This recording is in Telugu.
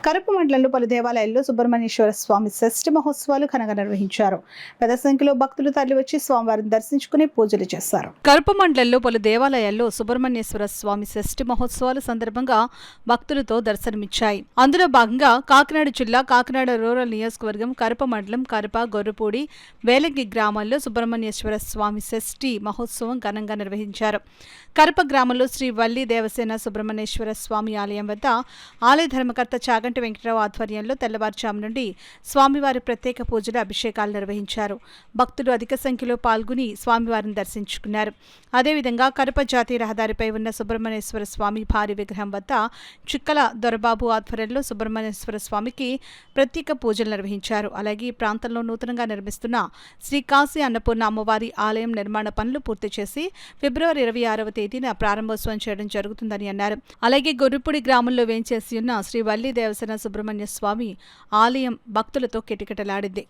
కరప మండలంలో పలు దేవాలయాల్లో సుబ్రహ్మణ్యేశ్వర స్వామి షష్ఠి మహోత్సవాలు ఘనంగా నిర్వహించారు. పెద్ద సంఖ్యలో భక్తులు తరలివచ్చి స్వామివారిని దర్శించుకుని పూజలు చేశారు. కరప మండలంలో పలు దేవాలయాల్లో సుబ్రహ్మణ్యేశ్వర స్వామి షష్ఠి మహోత్సవాల సందర్భంగా భక్తులతో దర్శనమిచ్చాయి. అందులో భాగంగా కాకినాడ జిల్లా కాకినాడ రూరల్ నియోజకవర్గం కరప మండలం కరప, గొర్రపూడి, వేలంగి గ్రామాల్లో సుబ్రహ్మణ్యేశ్వర స్వామి షష్ఠి మహోత్సవం ఘనంగా నిర్వహించారు. కరప గ్రామంలో శ్రీ వల్లి దేవసేన సుబ్రహ్మణ్యేశ్వర స్వామి ఆలయం వద్ద ఆలయ ధర్మకర్త చాగంటి వెంకటరావు ఆధ్వర్యంలో తెల్లవారుజాము నుండి స్వామివారి ప్రత్యేక పూజలు, అభిషేకాలు నిర్వహించారు. భక్తులు అధిక సంఖ్యలో పాల్గొని స్వామివారిని దర్శించుకున్నారు. అదేవిధంగా కరప జాతీయ రహదారిపై ఉన్న సుబ్రహ్మణ్యేశ్వర స్వామి భారీ విగ్రహం వద్ద చిక్కల దొరబాబు ఆధ్వర్యంలో సుబ్రహ్మణ్యేశ్వర స్వామికి ప్రత్యేక పూజలు నిర్వహించారు. అలాగే ఈ ప్రాంతంలో నూతనంగా నిర్మిస్తున్న శ్రీ కాశీ అన్నపూర్ణ అమ్మవారి ఆలయం నిర్మాణ పనులు పూర్తి చేసి ఫిబ్రవరి 26వ తేదీన ప్రారంభోత్సవం చేయడం జరుగుతుందని అన్నారు. అలాగే గొర్రపూడి గ్రామంలో వేంచేసి ఉన్న శ్రీ వల్లి దేవసేన సుబ్రహ్మణ్య స్వామి ఆలయం భక్తులతో కిటకిటలాడింది.